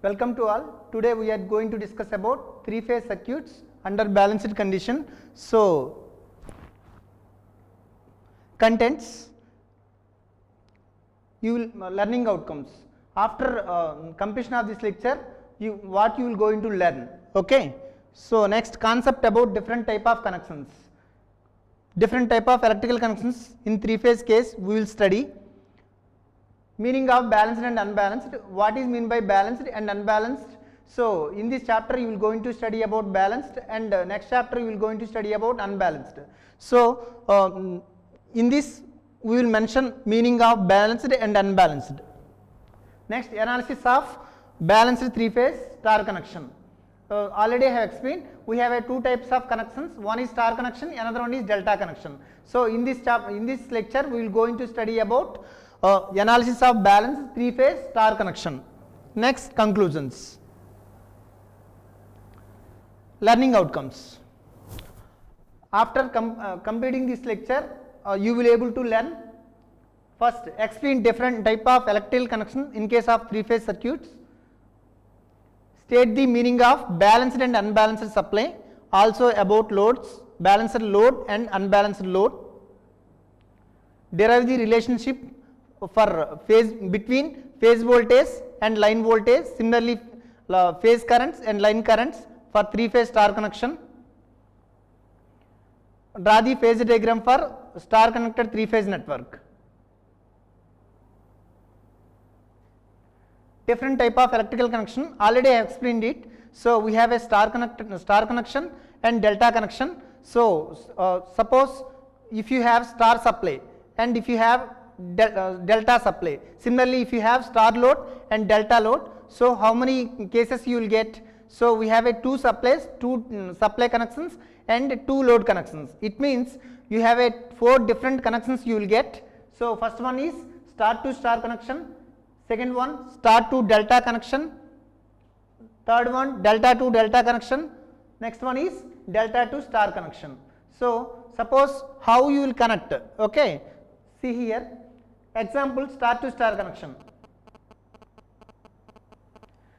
Welcome to all. Today we are going to discuss about three-phase circuits under balanced condition. So, contents, you will learning outcomes. After completion of this lecture, what you will going to learn. Okay. So next, concept about different type of connections. Different type of electrical connections in three-phase case we will study. Meaning of balanced and unbalanced. What is mean by balanced and unbalanced? So in this chapter you will going to study about balanced, and next chapter you will going to study about unbalanced. So in this we will mention meaning of balanced and unbalanced. Next, analysis of balanced three-phase star connection. Already I have explained, we have two types of connections. One is star connection, another one is delta connection. So in this lecture we will going to study about analysis of balanced three-phase star connection. Next, conclusions. Learning outcomes. After completing this lecture, you will able to learn. First, explain different type of electrical connection in case of three-phase circuits. State the meaning of balanced and unbalanced supply. Also about loads, balanced load and unbalanced load. Derive the relationship for phase between phase voltage and line voltage. Similarly, phase currents and line currents for three-phase star connection. Draw the phase diagram for star connected three-phase network. Different type of electrical connection, already I have explained it. So we have a star connection and delta connection. So suppose if you have star supply and if you have delta supply. Similarly, if you have star load and delta load, so how many cases you will get? So we have a two supplies, two supply connections and two load connections. It means you have a four different connections you will get. So first one is star to star connection, second one star to delta connection, third one delta to delta connection, next one is delta to star connection. So suppose how you will connect. Okay, see here, example star to star connection.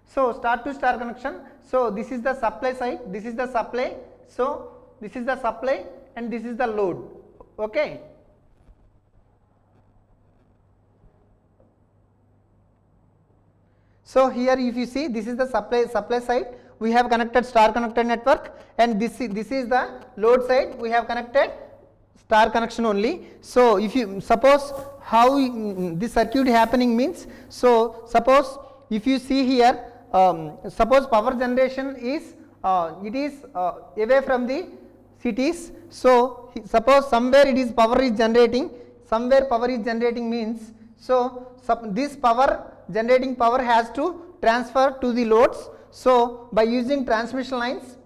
So star to star connection, so this is the supply side, this is the supply, so this is the supply and this is the load. Okay. So here if you see, this is the supply side, we have connected star connected network, and this is the load side, we have connected star connection only. So if you suppose how this circuit happening means, so suppose if you see here, suppose power generation is it is away from the cities. So suppose somewhere it is power is generating, somewhere power is generating means, so this generating power has to transfer to the loads. So by using transmission lines,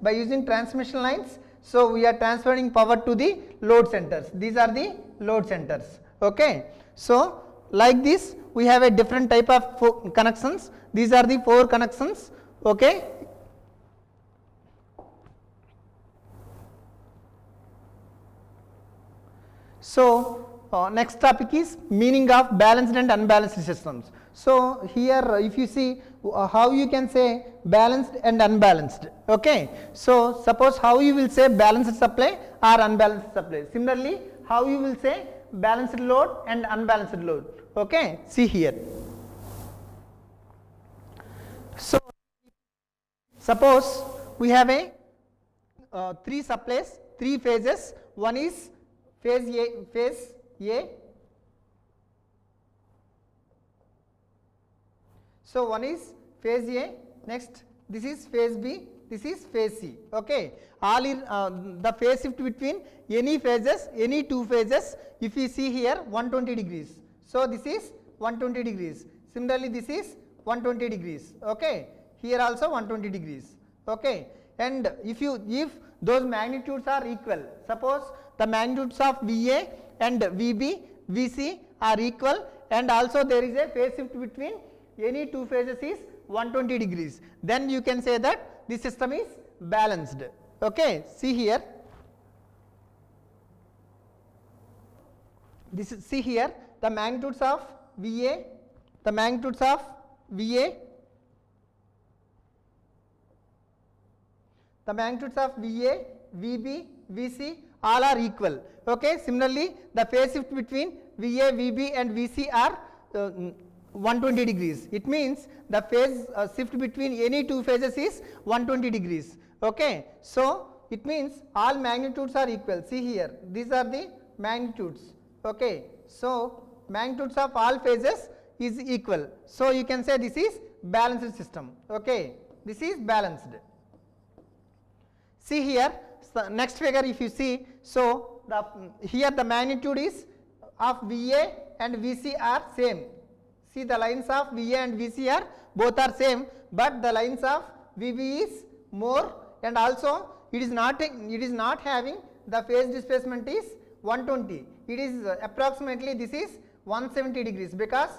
so we are transferring power to the load centers. These are the load centers. Okay. So like this we have a different type of connections. These are the four connections. Okay. So next topic is meaning of balanced and unbalanced systems. So here if you see how you can say balanced and unbalanced. Okay. So suppose how you will say balanced supply or unbalanced supply. Similarly, how you will say balanced load and unbalanced load. Okay. See here. So suppose we have a three supplies, three phases. One is phase A. So one is phase A, next this is phase B, this is phase C. Okay. All in the phase shift between any phases, any two phases, if you see here 120 degrees. So this is 120 degrees. Similarly, this is 120 degrees. Okay. Here also 120 degrees. Okay. And if those magnitudes are equal, suppose the magnitudes of VA and VB, VC are equal, and also there is a phase shift between any two phases is 120 degrees, then you can say that this system is balanced. Okay. See here, see here the magnitudes of VA the magnitudes of VA, VB, VC all are equal. Okay, similarly the phase shift between VA, VB and VC are 120 degrees. It means the phase shift between any two phases is 120 degrees. Okay, so it means all magnitudes are equal. See here, these are the magnitudes. Okay, so magnitudes of all phases is equal. So you can say this is balanced system. Okay, this is balanced. See here, so next figure if you see, so here the magnitude is of VA and VC are same. See, the lines of VA and VC are both are same, but the lines of VB is more, and also it is not having the phase displacement is 120. It is approximately this is 170 degrees, because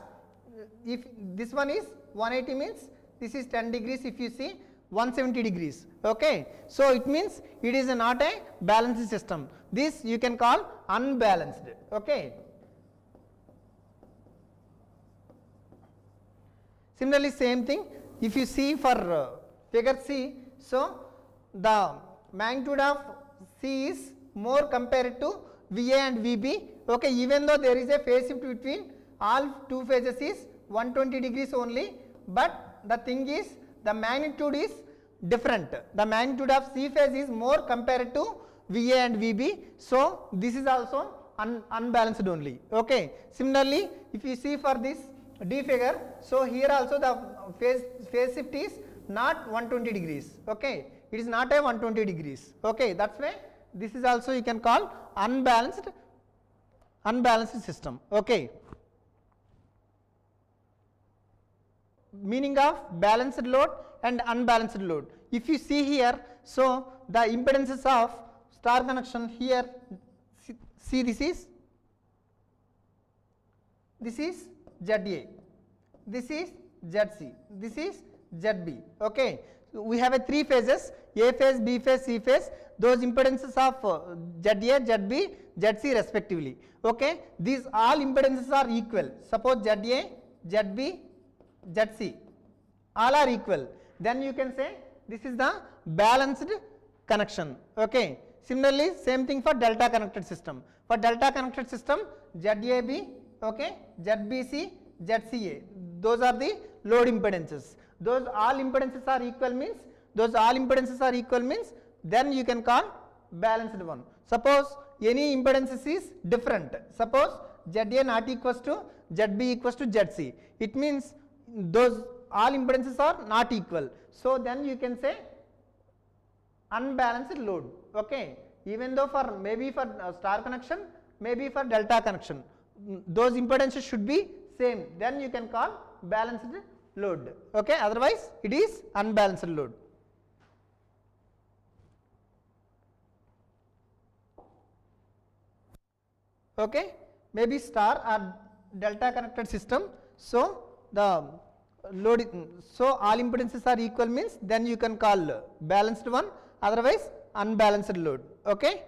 if this one is 180 means this is 10 degrees, if you see 170 degrees. Okay, so it means it is not a balanced system. This you can call unbalanced. Okay. Similarly, same thing if you see for figure C, so the magnitude of C is more compared to VA and VB. Okay, even though there is a phase shift between all two phases is 120 degrees only, but the thing is the magnitude is different. The magnitude of C phase is more compared to VA and VB, so this is also unbalanced only. Okay, similarly if you see for this D figure, so here also the phase shift is not 120 degrees. Okay, it is not a 120 degrees. Okay, that's why this is also you can call unbalanced system. Okay, meaning of balanced load and unbalanced load. If you see here, so the impedances of star connection here, see this is ZA, this is ZC, this is ZB. Okay, so we have a three phases, A phase, B phase, C phase. Those impedances of ZA, ZB, ZC respectively. Okay, these all impedances are equal. Suppose ZA, ZB, ZC all are equal, then you can say this is the balanced connection. Okay, similarly same thing for delta connected system. For delta connected system, ZAB, okay, ZBC, ZCA, those are the load impedances. Those all impedances are equal means, then you can call balanced one. Suppose any impedances is different, suppose ZA not equals to ZB equals to ZC, it means those all impedances are not equal, so then you can say unbalanced load. Okay, even though for maybe for star connection, maybe for delta connection, those impedances should be same, then you can call balanced load. Okay, otherwise it is unbalanced load. Okay, maybe star or delta connected system, so the load, so all impedances are equal means then you can call balanced one, otherwise unbalanced load. Okay.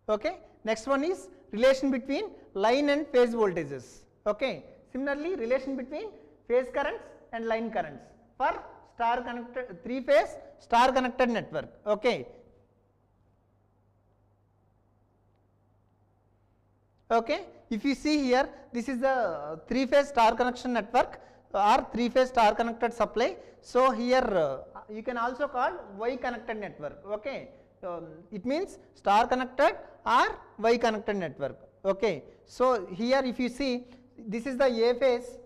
Okay, next one is relation between line and phase voltages. Okay, similarly relation between phase currents and line currents for star connected three phase star connected network. Okay, okay, if you see here, this is the three phase star connection network or three phase star connected supply. So here you can also call Y connected network. Okay, it means star connected or Y connected network. Okay, so here if you see, this is the A phase,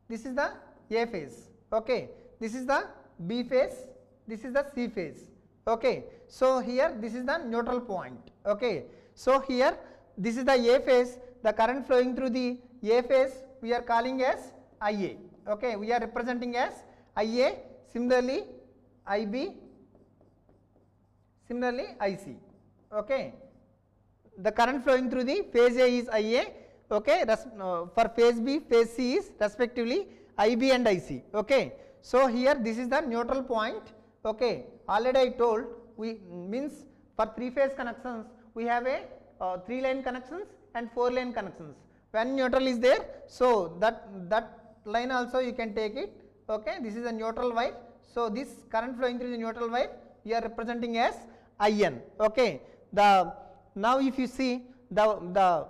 this is the A phase. Okay, this is the B phase, this is the C phase. Okay, so here this is the neutral point. Okay, so here this is the A phase, the current flowing through the A phase we are calling as IA. Okay, we are representing as IA. Similarly IB, similarly IC. Okay, the current flowing through the phase A is IA. Okay, for phase B, phase C is respectively IB and IC. Okay, so here this is the neutral point Okay, already I told we means for 3-phase connections we have a 3-line connections and 4-line connections. When neutral is there, so that line also you can take it. Okay, this is a neutral wire. So this current flowing through the neutral wire we are representing as IN. Okay, now if you see the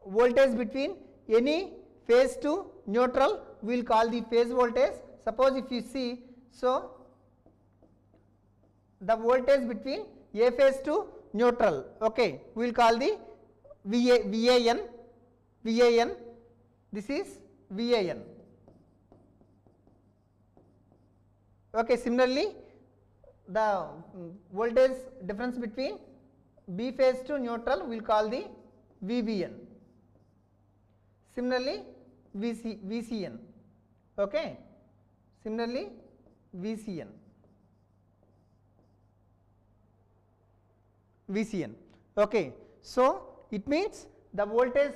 voltage between any phase to neutral we will call the phase voltage. Suppose if you see, so the voltage between A phase to neutral, okay, we will call the VAN, this is VAN. Okay, similarly the voltage difference between B phase to neutral we will call the VBN. Similarly VCN. Okay, similarly VCN. Okay, so it means the voltage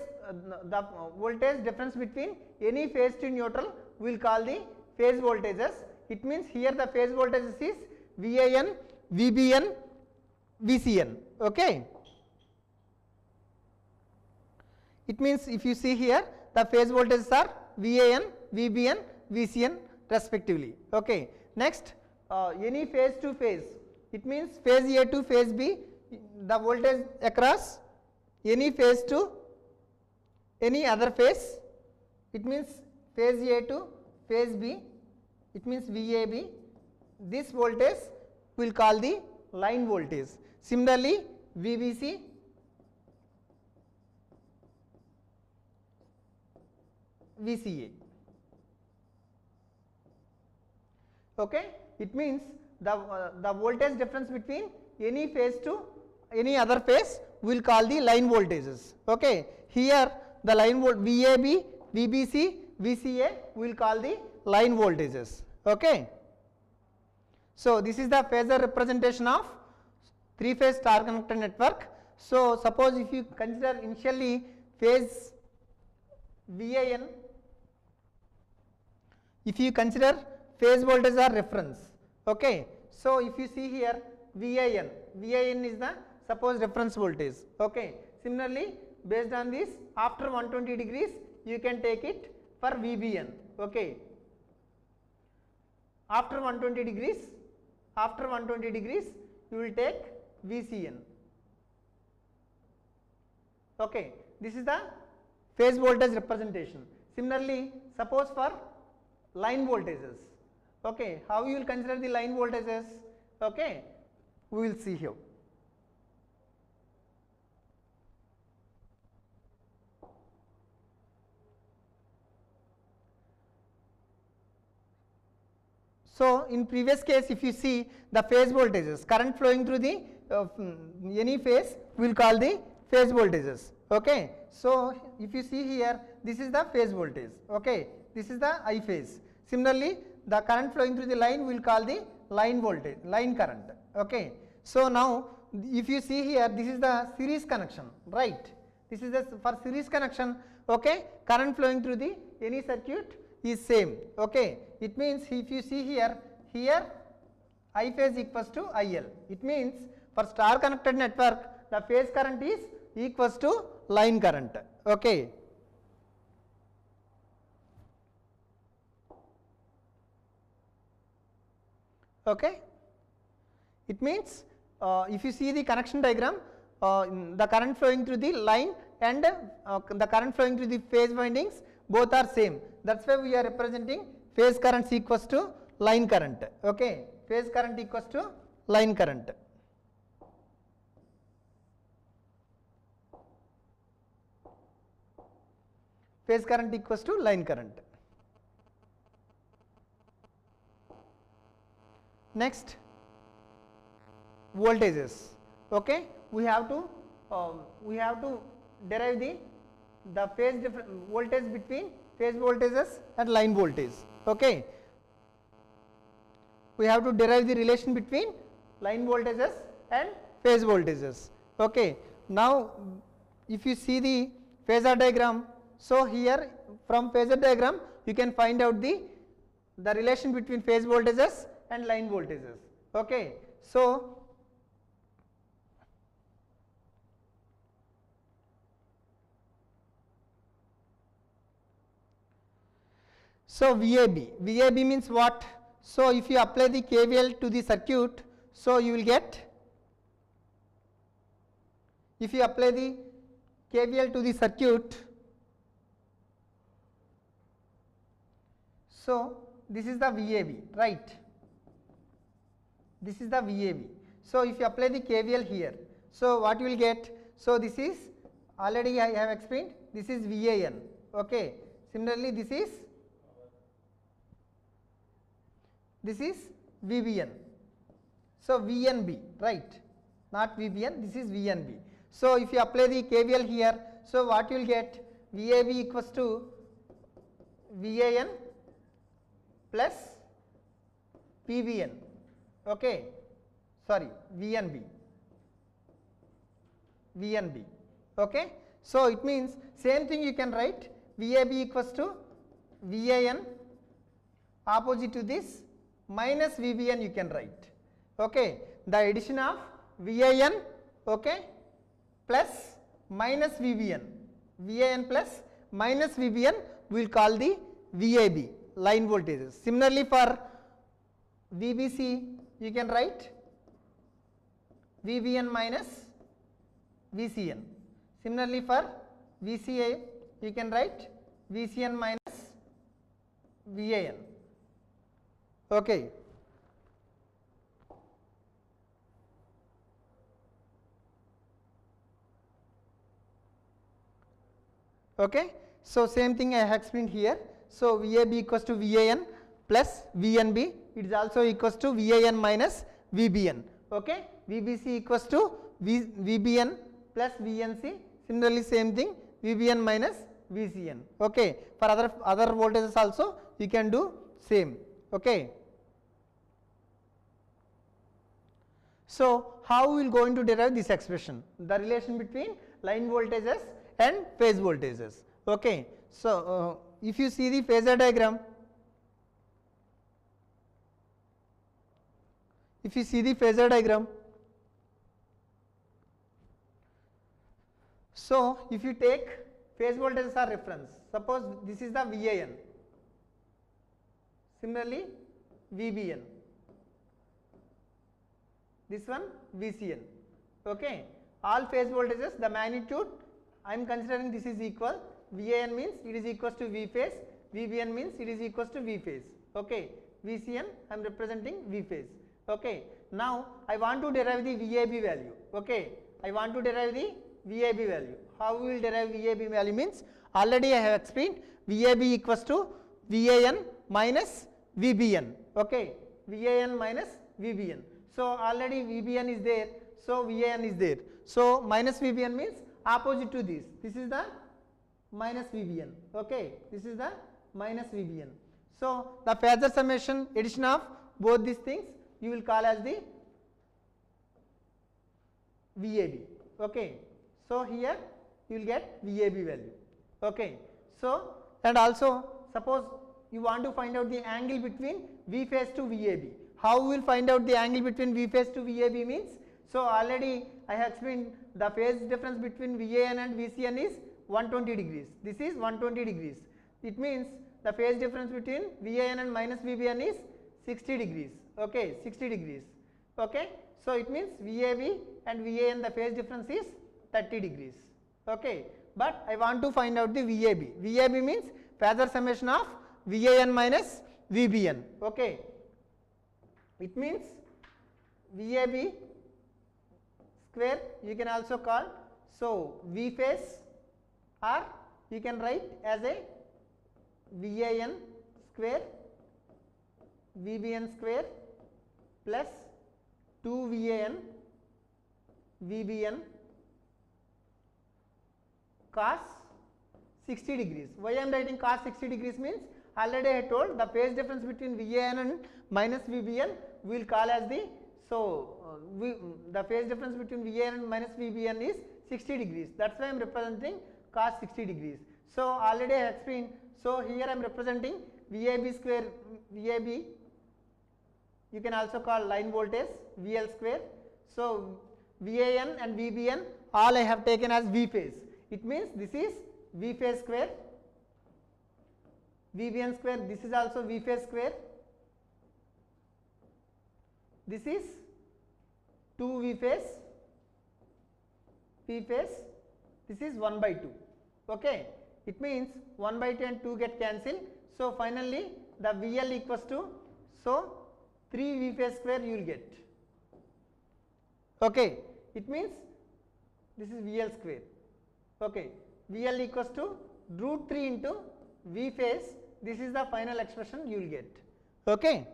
difference between any phase to neutral we will call the phase voltages. It means here the phase voltages is VAN, VBN, VCN. Okay, it means if you see here the phase voltages are VAN, VBN, VCN respectively. Okay, next any phase to phase, it means phase A to phase B, the voltage across any phase to any other phase, it means phase A to phase B, it means VAB, this voltage we will call the line voltage. Similarly VBC, VCA. Okay, it means the voltage difference between any phase to any other phase we will call the line voltages. Okay, here the line VAB, VBC, VCA we will call the line voltages. Okay, so this is the phasor representation of 3-phase star connected network. So suppose if you consider initially phase VAN, if you consider phase voltage are reference. Okay, so if you see here VAN is the suppose reference voltage. Okay, similarly based on this after 120 degrees you can take it for VBN. Okay, after 120 degrees you will take VCN. Okay, this is the phase voltage representation. Similarly suppose for line voltages. Okay, how you will consider the line voltages? Okay, we will see here. So in previous case if you see the phase voltages, current flowing through the any phase we will call the phase voltages. Okay, so if you see here this is the phase voltage. Okay, this is the I phase. Similarly the current flowing through the line we will call the line voltage, line current. Okay, so now if you see here this is the series connection, right? This is the for series connection. Okay, current flowing through the any circuit is same. Okay, it means if you see here I phase equals to IL. It means for star connected network the phase current is equals to line current. Okay, okay, it means if you see the connection diagram the current flowing through the line and the current flowing through the phase windings both are same. That's why we are representing phase current equals to line current. Okay, phase current equals to line current. Phase current equals to line current. Next, voltages. Okay, we have to derive the phase voltage between phase voltages and line voltage. Okay, we have to derive the relation between line voltages and phase voltages. Okay, now if you see the phasor diagram, so here from phasor diagram you can find out the relation between phase voltages and line voltages. Okay, so VAB means what? So if you apply the KVL to the circuit, so you will get, if you apply the KVL to the circuit, so this is the VAB, right? This is the VAB. So if you apply the KVL here, so what you will get? So this is, already I have explained, this is VAN. Okay. Similarly, this is VBN. So VNB, right? Not VBN, this is VNB. So if you apply the KVL here, so what you will get? VAB equals to VAN plus PBN. Okay, sorry, VNB. Okay, so it means same thing you can write, VAB equals to VAN opposite to this minus VBN you can write. Okay, the addition of VAN, okay, plus minus VBN plus minus VBN we will call the VAB, line voltages. Similarly for VBC you can write VBN minus VCN. Similarly for VCA you can write VCN minus VAN. Okay. Okay. So same thing I have explained here. So VAB equals to VAN plus VNB, it is also equals to VAN minus VBN. Okay. VBC equals to VBN plus VNC. Similarly same thing, VBN minus VCN. Okay. For other voltages also you can do same. Okay. So how we will going to derive this expression, the relation between line voltages and phase voltages. Okay. So if you see the phasor diagram, so if you take phase voltages are reference, suppose this is the VAN, similarly VBN, this one VCN. Okay, all phase voltages, the magnitude I am considering this is equal. VAN means it is equals to V phase, VBN means it is equals to V phase. Okay, VCN I am representing V phase. Okay, now I want to derive the VAB value. Okay, I want to derive the VAB value. How we will derive VAB value means, already I have explained, VAB equals to VAN minus VBN. Okay, VAN minus VBN. So already VBN is there, so VAN is there. So minus VBN means opposite to this. This is the minus VBN. Okay, this is the minus VBN. So the phasor summation addition of both these things you will call as the VAB. Okay, so here you will get VAB value. Okay, so and also suppose you want to find out the angle between V phase to VAB. How we will find out the angle between V phase to VAB means, so already I have explained the phase difference between VAN and VCN is 120 degrees. This is 120 degrees. It means the phase difference between VAN and minus VBN is 60 degrees. Okay, 60 degrees. Okay, so it means VAB and VAN the phase difference is 30 degrees. Okay, but I want to find out the VAB. VAB means phasor summation of VAN minus VBN. Okay, it means VAB square you can also call, so V phase, or you can write as a VAN square VBN square plus 2 VAN VBN cos 60 degrees. Why I am writing cos 60 degrees means, already I told the phase difference between VAN and minus VBN we will call as the, so the phase difference between VAN and minus VBN is 60 degrees. That's why I am representing cos 60 degrees. So already I have explained, so here I am representing VAB square, VAB you can also call line voltage VL square. So VAN and VBN all I have taken as V phase. It means this is V phase square, VBN square, this is also V phase square, this is 2 V phase, P phase, this is 1 by 2. Okay, it means 1 by 2 and 2 get cancelled. So finally the VL equals to, so 3 V phase square you will get. Okay, it means this is VL square. Okay, VL equals to root 3 into V phase. This is the final expression you will get. Okay.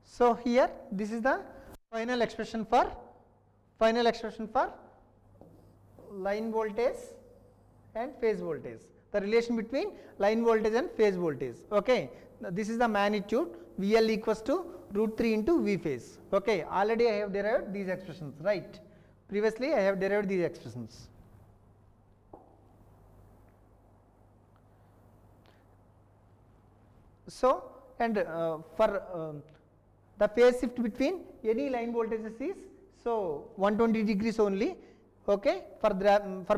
So here this is the final expression for line voltage and phase voltage, the relation between line voltage and phase voltage. Okay, this is the magnitude VL equals to root 3 into V phase. Okay, already I have derived these expressions, right? Previously I have derived these expressions. So and for the phase shift between any line voltages is so 120 degrees only. Okay, for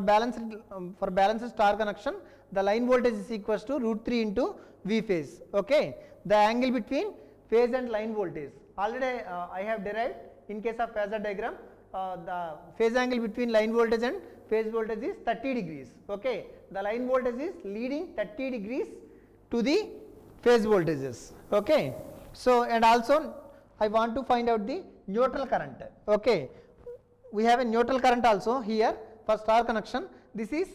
balanced star connection, the line voltage is equals to root 3 into V phase. Okay, the angle between phase and line voltage already I have derived in case of phasor diagram. The phase angle between line voltage and phase voltage is 30 degrees. Okay, the line voltage is leading 30 degrees to the phase voltages. Okay, so and also I want to find out the neutral current. Okay, we have a neutral current also here for star connection. This is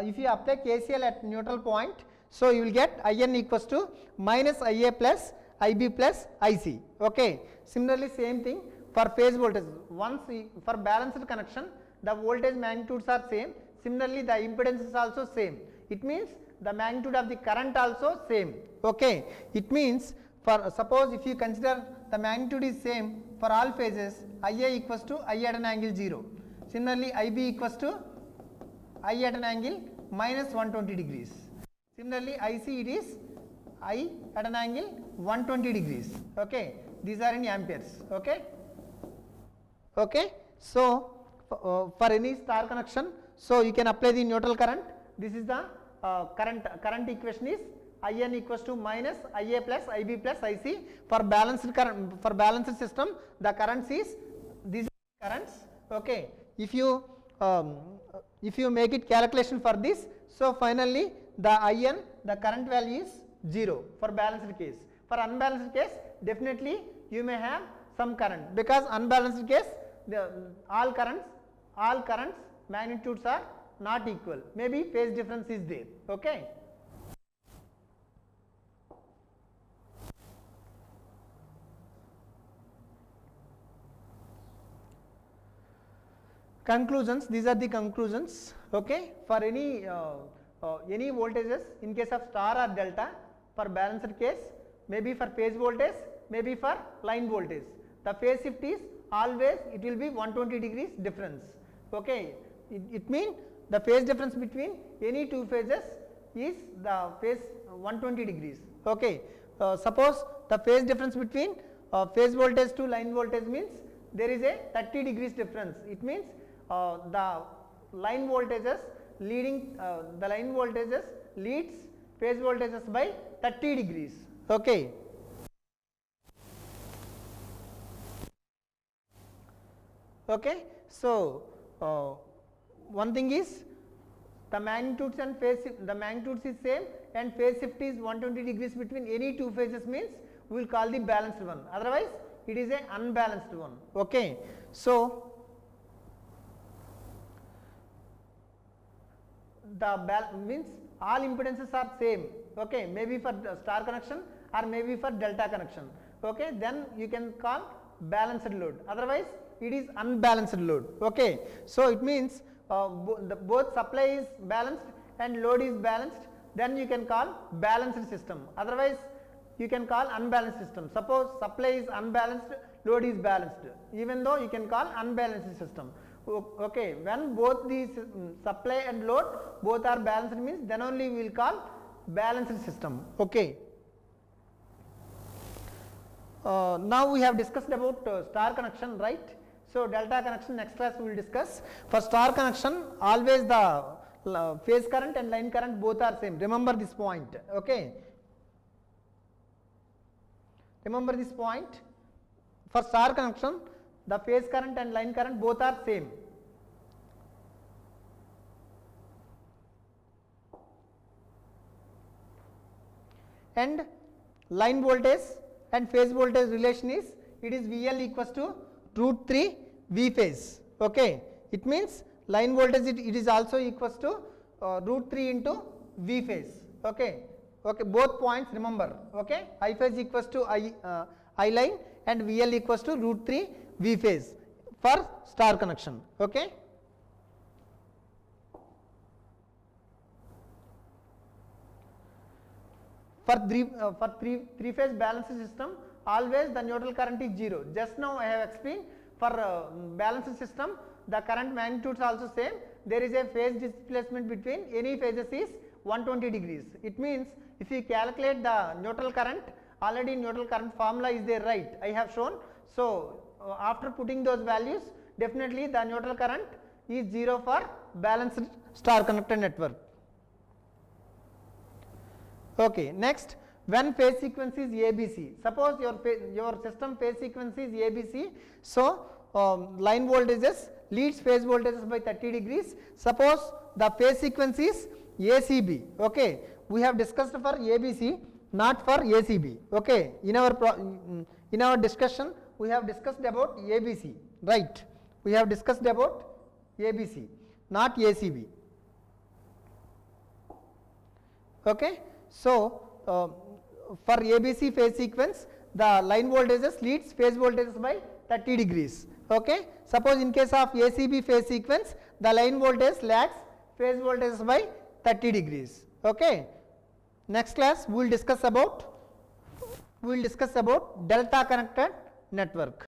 if you apply KCL at neutral point, so you will get IN equals to minus IA plus IB plus IC. Okay, similarly same thing for phase voltage. Once for balanced connection, the voltage magnitudes are same. Similarly the impedance is also same. It means the magnitude of the current also same. Okay, it means for suppose if you consider the magnitude is same for all phases, IA equals to I at an angle 0. Similarly IB equals to I at an angle minus 120 degrees. Similarly IC it is I at an angle 120 degrees. Okay, these are in amperes. Okay. Okay, so for any star connection, so you can apply the neutral current. This is the current equation is IN equals to minus IA plus IB plus IC. For balanced current, for balanced system, the currents is these currents. Okay, if you make it calculation for this, so finally the IN, the current value is 0 for balanced case. For unbalanced case, definitely you may have some current, because unbalanced case all currents magnitudes are not equal, maybe phase difference is there. Okay. Conclusions, these are the conclusions. Okay, for any voltages in case of star or delta, for balanced case, maybe for phase voltage, maybe for line voltage, the phase shift is always it will be 120 degrees difference. Okay, it means the phase difference between any two phases is the phase 120 degrees. Okay, suppose the phase difference between phase voltage to line voltage means there is a 30 degrees difference. It means the line voltages leads phase voltages by 30 degrees. Okay. Okay, so one thing is the magnitudes and phase shift, the magnitudes is same and phase shift is 120 degrees between any two phases means we will call the balanced one, otherwise it is a unbalanced one. Okay, so the means all impedances are same. Okay, maybe for star connection or maybe for delta connection. Okay, then you can call balanced load, otherwise it is unbalanced load. Okay, so it means both supply is balanced and load is balanced, then you can call balanced system, otherwise you can call unbalanced system. Suppose supply is unbalanced, load is balanced, even though you can call unbalanced system. Okay, when both these supply and load both are balanced means then only we will call balanced system. Okay. Now we have discussed about star connection, right? So delta connection next class we will discuss. For star connection always the phase current and line current both are same. Remember this point. Okay. Remember this point. For star connection the phase current and line current both are same. And line voltage and phase voltage relation is, it is VL equals to root 3 V phase. Okay. It means line voltage it is also equals to root 3 into V phase. Okay. Okay. Both points remember. Okay. I phase equals to I line and VL equals to root 3 V phase for star connection. Okay. For three phase balanced system always the neutral current is 0. Just now I have explained for balanced system the current magnitudes also same. There is a phase displacement between any phases is 120 degrees. It means if you calculate the neutral current, already neutral current formula is there, right? I have shown. So after putting those values definitely the neutral current is 0 for balanced star connected network. Okay, next when phase sequence is ABC, suppose your system phase sequence is ABC, so line voltages leads phase voltages by 30 degrees. Suppose the phase sequence is ACB. Okay, we have discussed for ABC, not for ACB. Okay, in our discussion we have discussed about ABC, right? We have discussed about ABC, not ACB. Okay. So for ABC phase sequence the line voltages leads phase voltages by 30 degrees. Okay. Suppose in case of ACB phase sequence the line voltage lags phase voltages by 30 degrees. Okay. Next class we will discuss about delta connected network.